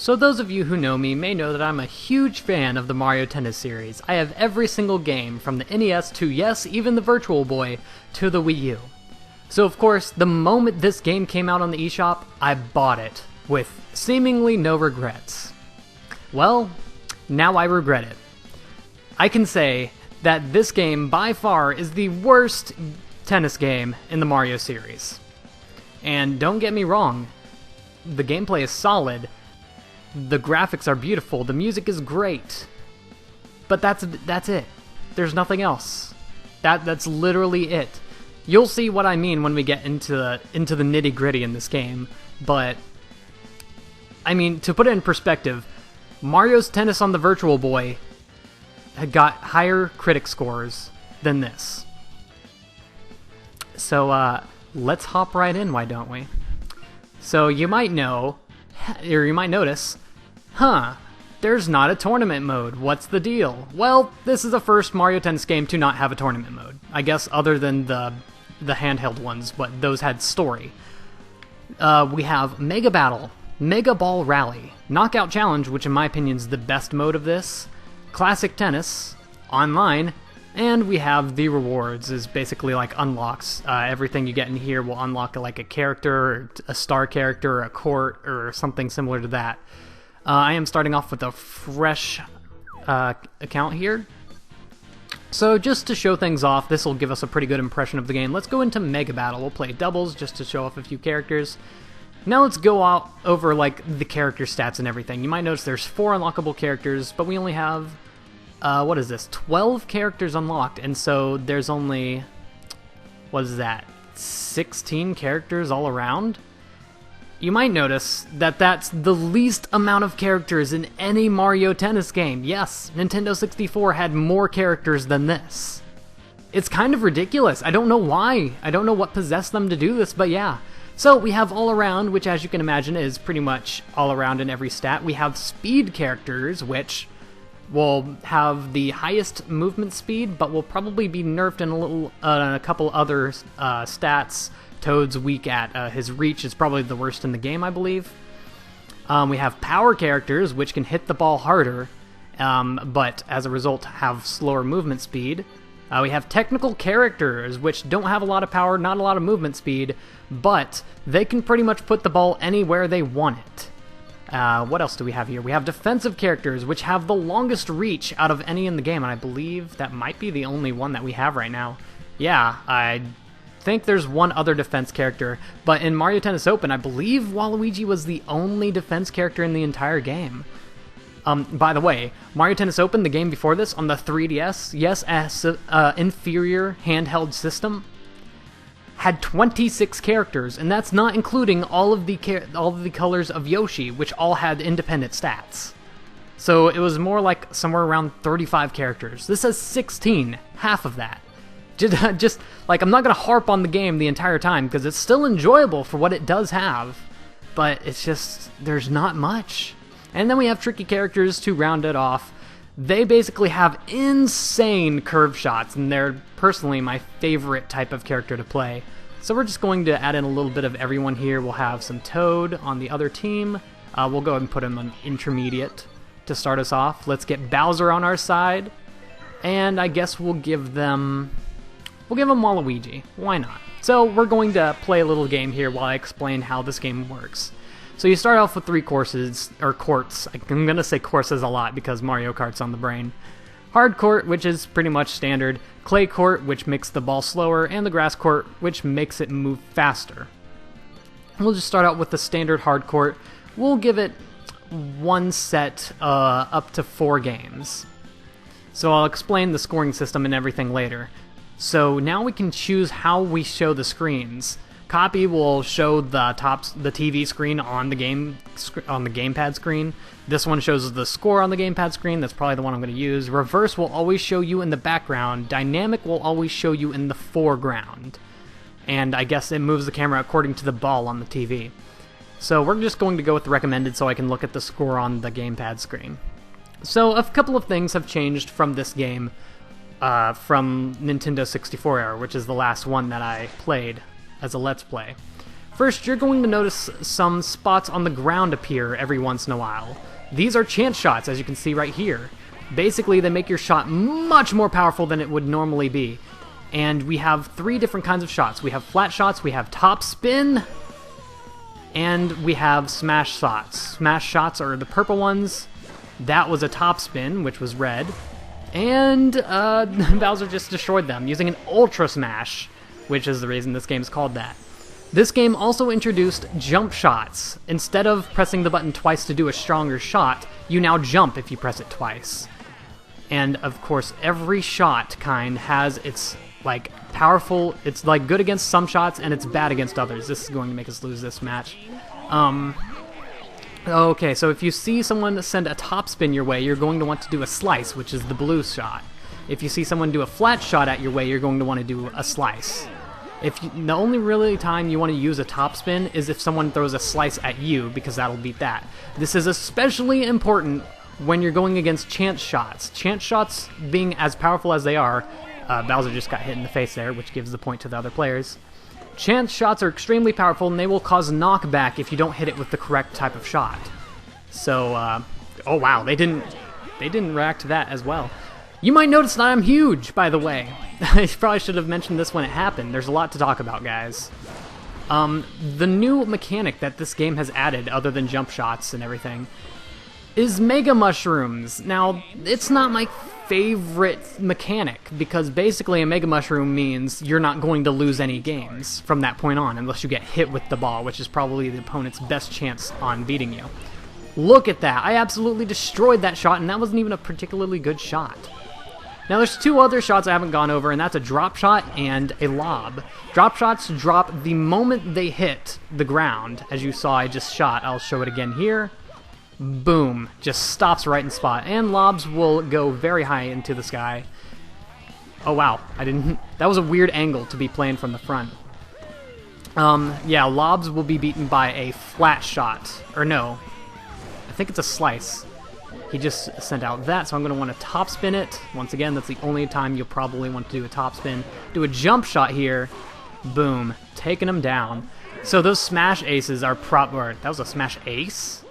So those of you who know me may know that I'm a huge fan of the Mario Tennis series. I have every single game, from the NES to, yes, even the Virtual Boy, to the Wii U. So of course, the moment this game came out on the eShop, I bought it, with seemingly no regrets. Well, now I regret it. I can say that this game, by far, is the worst tennis game in the Mario series. And don't get me wrong, the gameplay is solid, the graphics are beautiful, the music is great, but that's it. There's nothing else. That's literally it. You'll see what I mean when we get into the nitty-gritty in this game, but I mean, to put it in perspective, Mario's Tennis on the Virtual Boy had got higher critic scores than this. So let's hop right in, why don't we? So you might know, or you might notice, there's not a tournament mode. What's the deal? Well, this is the first Mario Tennis game to not have a tournament mode. I guess other than the handheld ones, but those had story. We have Mega Battle, Mega Ball Rally, Knockout Challenge, which in my opinion is the best mode of this, Classic Tennis, Online, and we have the rewards, is basically like unlocks. Everything you get in here will unlock like a character, or a star character, or a court, or something similar to that. I am starting off with a fresh account here. So just to show things off, this will give us a pretty good impression of the game. Let's go into Mega Battle. We'll play doubles just to show off a few characters. Now let's go out over like the character stats and everything. You might notice there's 4 unlockable characters, but we only have, what is this, 12 characters unlocked, and so there's only, what is that, 16 characters all around? You might notice that that's the least amount of characters in any Mario Tennis game. Yes, Nintendo 64 had more characters than this. It's kind of ridiculous. I don't know why. I don't know what possessed them to do this, but yeah. So we have all around, which as you can imagine is pretty much all around in every stat. We have speed characters, which will have the highest movement speed, but will probably be nerfed in a couple other stats. Toad's weak at. His reach is probably the worst in the game, I believe. We have power characters, which can hit the ball harder, but as a result have slower movement speed. We have technical characters, which don't have a lot of power, not a lot of movement speed, but they can pretty much put the ball anywhere they want it. What else do we have here? We have defensive characters, which have the longest reach out of any in the game, and I believe that might be the only one that we have right now. Yeah, I think there's one other defense character, but in Mario Tennis Open, I believe Waluigi was the only defense character in the entire game. By the way, Mario Tennis Open, the game before this, on the 3DS, yes, inferior handheld system, had 26 characters, and that's not including all of the colors of Yoshi, which all had independent stats. So it was more like somewhere around 35 characters. This has 16, half of that. Just like, I'm not going to harp on the game the entire time, because it's still enjoyable for what it does have, but it's just, there's not much. And then we have tricky characters to round it off. They basically have insane curve shots, and they're personally my favorite type of character to play. So we're just going to add in a little bit of everyone here. We'll have some Toad on the other team. We'll go ahead and put him on intermediate to start us off. Let's get Bowser on our side, and I guess we'll give them Waluigi. Why not? So we're going to play a little game here while I explain how this game works. So you start off with 3 courses, or courts. I'm going to say courses a lot because Mario Kart's on the brain. Hard court, which is pretty much standard. Clay court, which makes the ball slower. And the grass court, which makes it move faster. We'll just start out with the standard hard court. We'll give it one set up to 4 games. So I'll explain the scoring system and everything later. So now we can choose how we show the screens. Copy will show the TV screen on the gamepad screen. This one shows the score on the gamepad screen. That's probably the one I'm going to use. Reverse will always show you in the background. Dynamic will always show you in the foreground. And I guess it moves the camera according to the ball on the TV. So we're just going to go with the recommended so I can look at the score on the gamepad screen. So a couple of things have changed from this game, from Nintendo 64 era, which is the last one that I played as a Let's Play. First, you're going to notice some spots on the ground appear every once in a while. These are chance shots, as you can see right here. Basically, they make your shot much more powerful than it would normally be. And we have 3 different kinds of shots. We have flat shots, we have top spin, and we have smash shots. Smash shots are the purple ones. That was a top spin, which was red. And Bowser just destroyed them using an Ultra Smash, which is the reason this game is called that. This game also introduced jump shots. Instead of pressing the button twice to do a stronger shot, you now jump if you press it twice. And of course, every shot kind has its like powerful, it's like good against some shots and it's bad against others. This is going to make us lose this match. Okay, so if you see someone send a top spin your way, you're going to want to do a slice, which is the blue shot. If you see someone do a flat shot at your way, you're going to want to do a slice. The only really time you want to use a top spin is if someone throws a slice at you, because that'll beat that. This is especially important when you're going against chance shots. Chance shots being as powerful as they are, Bowser just got hit in the face there, which gives the point to the other players. Chance shots are extremely powerful, and they will cause knockback if you don't hit it with the correct type of shot. So, oh wow, they didn't react to that as well. You might notice that I'm huge, by the way. I probably should have mentioned this when it happened. There's a lot to talk about, guys. The new mechanic that this game has added, other than jump shots and everything, is Mega Mushrooms. Now, it's not my favorite mechanic, because basically a Mega Mushroom means you're not going to lose any games from that point on, unless you get hit with the ball, which is probably the opponent's best chance on beating you. Look at that! I absolutely destroyed that shot, and that wasn't even a particularly good shot. Now there's 2 other shots I haven't gone over, and that's a drop shot and a lob. Drop shots drop the moment they hit the ground. As you saw, I just shot. I'll show it again here. Boom. Just stops right in spot. And lobs will go very high into the sky. Oh wow, that was a weird angle to be playing from the front. Yeah, lobs will be beaten by a flat shot. Or no, I think it's a slice. He just sent out that, so I'm going to want to top spin it. Once again, that's the only time you'll probably want to do a top spin. Do a jump shot here. Boom. Taking him down. So those smash aces are that was a smash ace?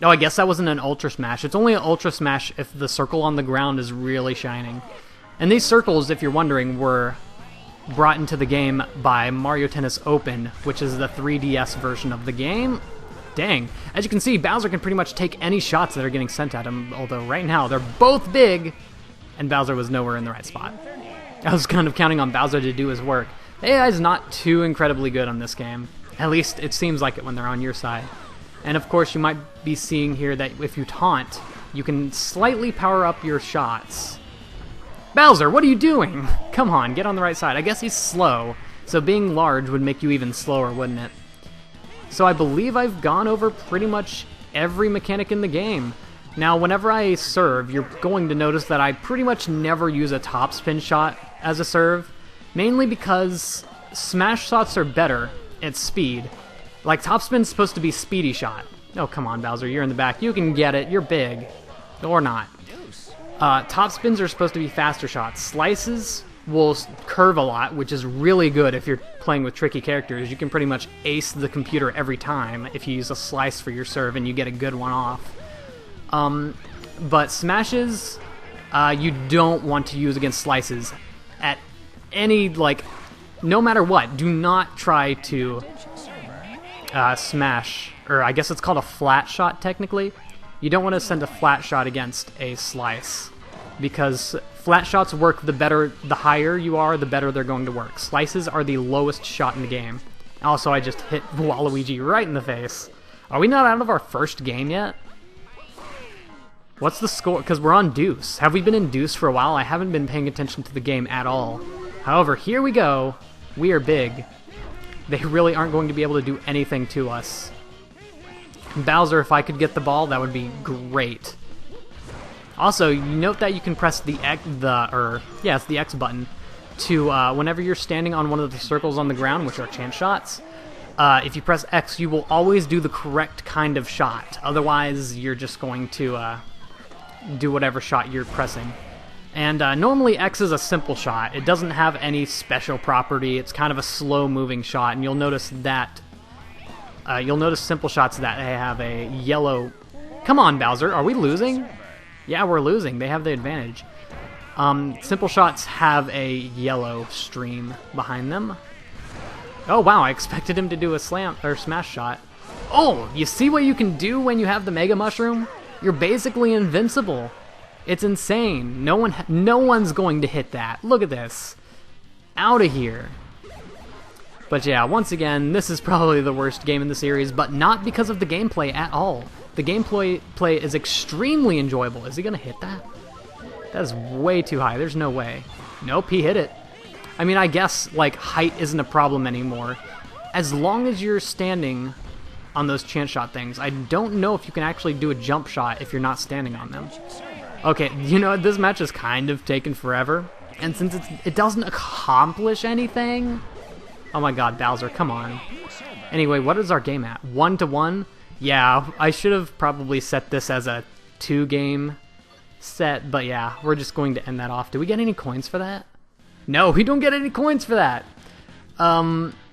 Oh, I guess that wasn't an ultra smash. It's only an ultra smash if the circle on the ground is really shining. And these circles, if you're wondering, were brought into the game by Mario Tennis Open, which is the 3DS version of the game. Dang. As you can see, Bowser can pretty much take any shots that are getting sent at him, although right now they're both big, and Bowser was nowhere in the right spot. I was kind of counting on Bowser to do his work. The AI is not too incredibly good on this game. At least it seems like it when they're on your side. And of course you might be seeing here that if you taunt, you can slightly power up your shots. Bowser, what are you doing? Come on, get on the right side. I guess he's slow, so being large would make you even slower, wouldn't it? So I believe I've gone over pretty much every mechanic in the game. Now, whenever I serve, you're going to notice that I pretty much never use a top spin shot as a serve, mainly because smash shots are better at speed. Like, top spin's supposed to be speedy shot. Oh, come on, Bowser, you're in the back. You can get it. You're big. Or not. Top spins are supposed to be faster shots. Slices will curve a lot, which is really good if you're playing with tricky characters. You can pretty much ace the computer every time if you use a slice for your serve and you get a good one off. But smashes, you don't want to use against slices at any, like, no matter what. Do not try to smash, or I guess it's called a flat shot technically. You don't want to send a flat shot against a slice, because flat shots work the higher you are, the better they're going to work. Slices are the lowest shot in the game. Also, I just hit Waluigi right in the face. Are we not out of our first game yet? What's the score? Because we're on deuce. Have we been in deuce for a while? I haven't been paying attention to the game at all. However, here we go. We are big. They really aren't going to be able to do anything to us. Bowser, if I could get the ball, that would be great. Also, you note that you can press the X button to whenever you're standing on one of the circles on the ground, which are chance shots. If you press X, you will always do the correct kind of shot. Otherwise, you're just going to do whatever shot you're pressing. And normally X is a simple shot. It doesn't have any special property. It's kind of a slow-moving shot, and you'll notice that You'll notice simple shots that they have a yellow... Come on, Bowser, are we losing? Yeah, we're losing. They have the advantage. Simple shots have a yellow stream behind them. Oh, wow, I expected him to do a slam or smash shot. Oh, you see what you can do when you have the Mega Mushroom? You're basically invincible. It's insane. No one's going to hit that. Look at this. Out of here. But yeah, once again, this is probably the worst game in the series, but not because of the gameplay at all. The gameplay is extremely enjoyable. Is he going to hit that? That is way too high. There's no way. Nope, he hit it. I mean, I guess, like, height isn't a problem anymore. As long as you're standing on those chance shot things. I don't know if you can actually do a jump shot if you're not standing on them. Okay, you know, this match is kind of taken forever. And since it doesn't accomplish anything... Oh my god, Bowser, come on. Anyway, what is our game at? 1-1? Yeah, I should have probably set this as a 2-game set, but yeah, we're just going to end that off. Do we get any coins for that? No, we don't get any coins for that!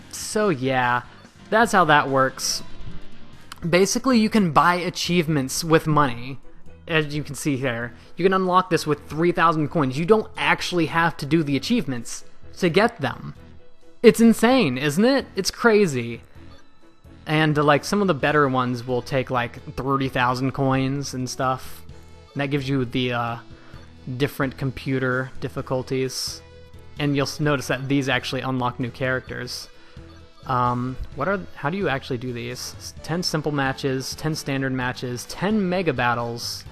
So yeah, that's how that works. Basically, you can buy achievements with money, as you can see here. You can unlock this with 3,000 coins. You don't actually have to do the achievements to get them. It's insane, isn't it? It's crazy. And like some of the better ones will take like 30,000 coins and stuff. And that gives you the different computer difficulties. And you'll notice that these actually unlock new characters. How do you actually do these? 10 simple matches, 10 standard matches, 10 mega battles,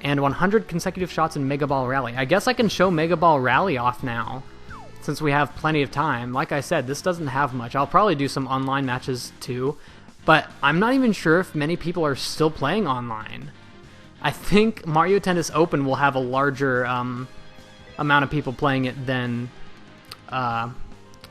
and 100 consecutive shots in Mega Ball Rally. I guess I can show Mega Ball Rally off now, since we have plenty of time. Like I said, this doesn't have much. I'll probably do some online matches too, but I'm not even sure if many people are still playing online. I think Mario Tennis Open will have a larger amount of people playing it than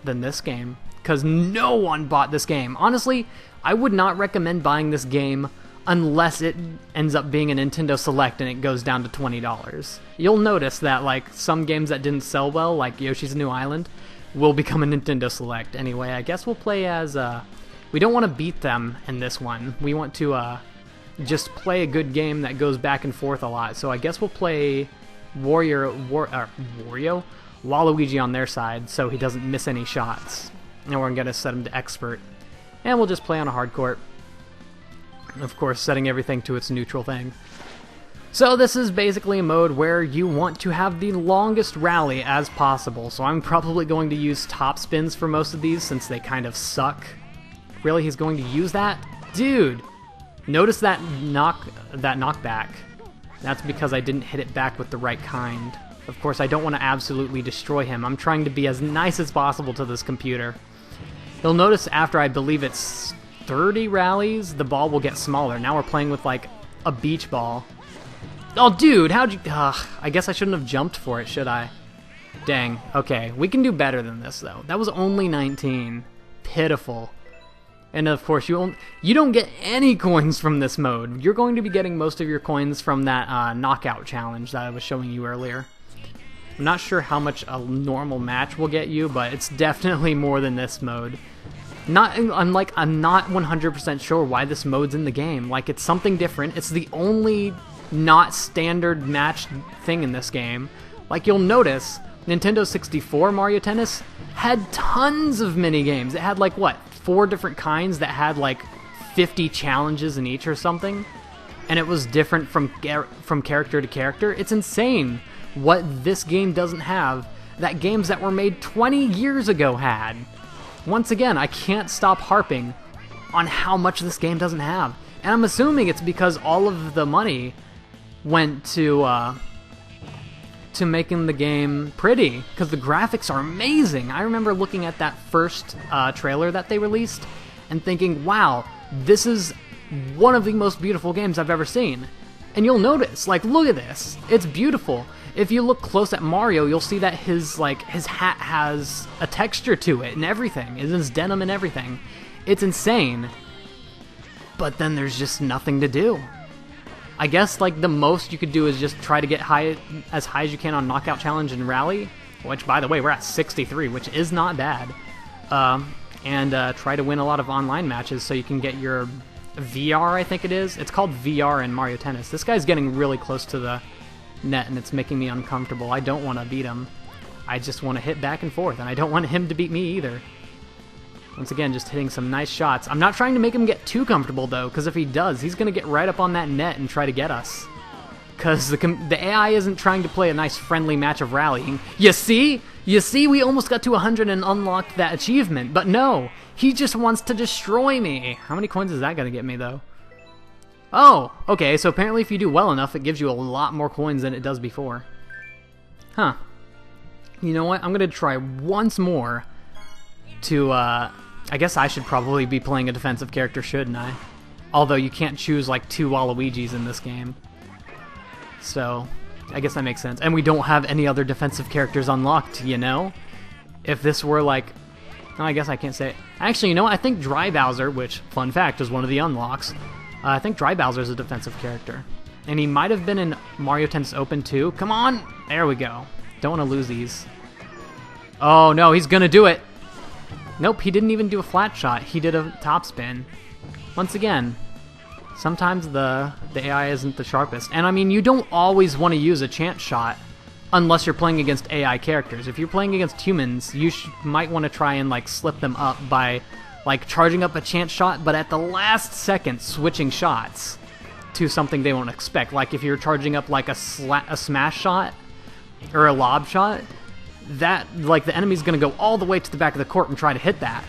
this game, because no one bought this game. Honestly, I would not recommend buying this game unless it ends up being a Nintendo Select and it goes down to $20. You'll notice that like some games that didn't sell well, like Yoshi's New Island, will become a Nintendo Select. Anyway, I guess we'll play as... we don't want to beat them in this one. We want to just play a good game that goes back and forth a lot. So I guess we'll play Wario? Waluigi on their side so he doesn't miss any shots. And we're going to set him to expert. And we'll just play on a hard court. Of course, setting everything to its neutral thing. So this is basically a mode where you want to have the longest rally as possible. So I'm probably going to use top spins for most of these since they kind of suck. Really, he's going to use that? Dude! Notice that knockback. That's because I didn't hit it back with the right kind. Of course, I don't want to absolutely destroy him. I'm trying to be as nice as possible to this computer. You'll notice after, I believe it's 30 rallies, the ball will get smaller. Now we're playing with, like, a beach ball. Oh, dude, how'd you... I guess I shouldn't have jumped for it, should I? Dang. Okay, we can do better than this, though. That was only 19. Pitiful. And, of course, you don't get any coins from this mode. You're going to be getting most of your coins from that knockout challenge that I was showing you earlier. I'm not sure how much a normal match will get you, but it's definitely more than this mode. I'm not 100% sure why this mode's in the game. Like, it's something different. It's the only not standard match thing in this game. Like, you'll notice, Nintendo 64 Mario Tennis had tons of mini-games. It had, like, what, 4 different kinds that had, like, 50 challenges in each or something? And it was different from character to character. It's insane what this game doesn't have that games that were made 20 years ago had. Once again, I can't stop harping on how much this game doesn't have. And I'm assuming it's because all of the money went to making the game pretty, because the graphics are amazing. I remember looking at that first trailer that they released and thinking, wow, this is one of the most beautiful games I've ever seen. And you'll notice, like, look at this. It's beautiful. If you look close at Mario, you'll see that his hat has a texture to it and everything. It's his denim and everything. It's insane. But then there's just nothing to do. I guess, like, the most you could do is just try to get as high as you can on Knockout Challenge and Rally, which, by the way, we're at 63, which is not bad. and try to win a lot of online matches so you can get your VR, I think it is. It's called VR in Mario Tennis. This guy's getting really close to the net, and it's making me uncomfortable. I don't want to beat him. I just want to hit back and forth, and I don't want him to beat me either. Once again, just hitting some nice shots. I'm not trying to make him get too comfortable, though, because if he does, he's going to get right up on that net and try to get us. Because the AI isn't trying to play a nice friendly match of rallying. You see? You see, we almost got to 100 and unlocked that achievement, but no! He just wants to destroy me! How many coins is that going to get me, though? Oh! Okay, so apparently if you do well enough, it gives you a lot more coins than it does before. Huh. You know what? I'm going to try once more to, I guess I should probably be playing a defensive character, shouldn't I? Although you can't choose, like, 2 Waluigis in this game. So, I guess that makes sense. And we don't have any other defensive characters unlocked, you know? If this were, like... Oh, I guess I can't say it. Actually, you know what? I think Dry Bowser, which, fun fact, is one of the unlocks. I think Dry Bowser is a defensive character. And he might have been in Mario Tennis Open too. Come on! There we go. Don't want to lose these. Oh, no, he's gonna do it! Nope, he didn't even do a flat shot. He did a topspin. Once again, sometimes the AI isn't the sharpest. And I mean, you don't always want to use a chance shot unless you're playing against AI characters. If you're playing against humans, you might want to try and like slip them up by like charging up a chance shot, but at the last second switching shots to something they won't expect. Like if you're charging up like a smash shot or a lob shot, that like the enemy's gonna go all the way to the back of the court and try to hit that.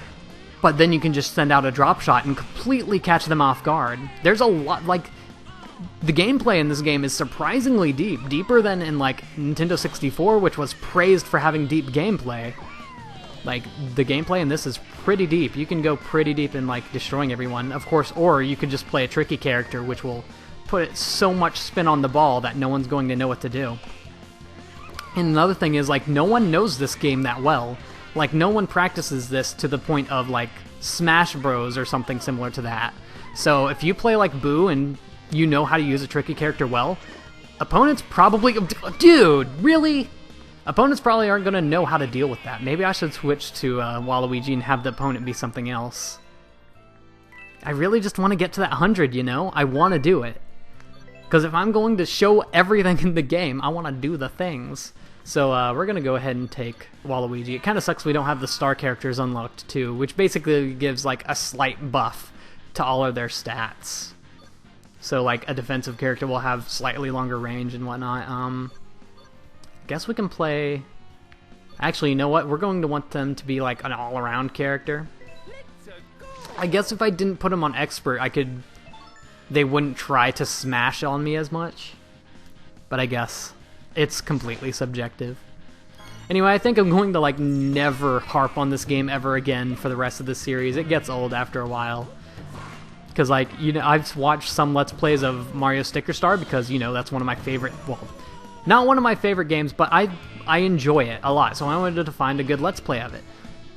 But then you can just send out a drop shot and completely catch them off guard. There's a lot, like, the gameplay in this game is surprisingly deep. Deeper than in, like, Nintendo 64, which was praised for having deep gameplay. Like, the gameplay in this is pretty deep. You can go pretty deep in, like, destroying everyone, of course, or you could just play a tricky character, which will put so much spin on the ball that no one's going to know what to do. And another thing is, like, no one knows this game that well. Like, no one practices this to the point of, like, Smash Bros. Or something similar to that. So, if you play, like, Boo and you know how to use a tricky character well, opponents probably... Dude, really? Opponents probably aren't going to know how to deal with that. Maybe I should switch to Waluigi and have the opponent be something else. I really just want to get to that 100, you know? I want to do it. Because if I'm going to show everything in the game, I want to do the things. So we're going to go ahead and take Waluigi. It kind of sucks we don't have the star characters unlocked too, which basically gives like a slight buff to all of their stats. So like a defensive character will have slightly longer range and whatnot. Guess we can play... Actually, you know what? We're going to want them to be like an all-around character. I guess if I didn't put them on expert, they wouldn't try to smash on me as much. But I guess it's completely subjective. Anyway, I think I'm going to like never harp on this game ever again for the rest of the series. It gets old after a while. Because like, you know, I've watched some Let's Plays of Mario Sticker Star because, you know, that's one of my favorite, well, not one of my favorite games, but I enjoy it a lot. So I wanted to find a good Let's Play of it.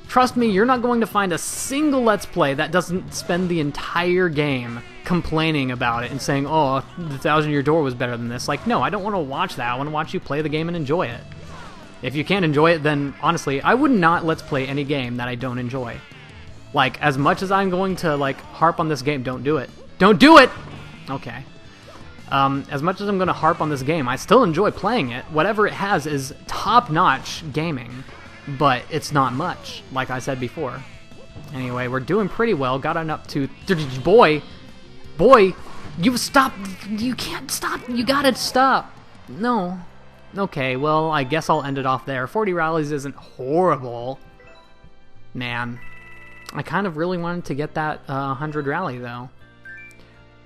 Trust me, you're not going to find a single Let's Play that doesn't spend the entire game complaining about it and saying, oh, the Thousand Year Door was better than this. Like, no, I don't want to watch that. I want to watch you play the game and enjoy it. If you can't enjoy it, then honestly, I would not Let's Play any game that I don't enjoy. Like, as much as I'm going to, like, harp on this game, don't do it. Don't do it! Okay. As much as I'm going to harp on this game, I still enjoy playing it. Whatever it has is top-notch gaming. But it's not much, like I said before. Anyway, we're doing pretty well. Got on up to... Boy! You stop! You can't stop! You gotta stop! No. Okay, well, I guess I'll end it off there. 40 rallies isn't horrible. Man. I kind of really wanted to get that 100 rally, though.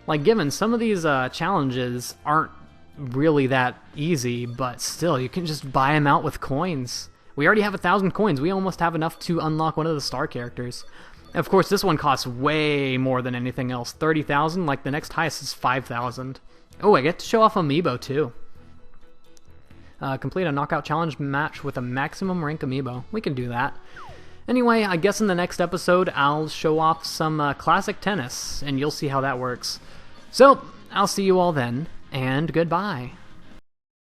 Like, given some of these challenges aren't really that easy, but still, you can just buy them out with coins. We already have 1,000 coins. We almost have enough to unlock one of the star characters. Of course, this one costs way more than anything else. 30,000, like the next highest is 5,000. Oh, I get to show off Amiibo, too. Complete a knockout challenge match with a maximum rank Amiibo. We can do that. Anyway, I guess in the next episode, I'll show off some classic tennis, and you'll see how that works. So, I'll see you all then, and goodbye.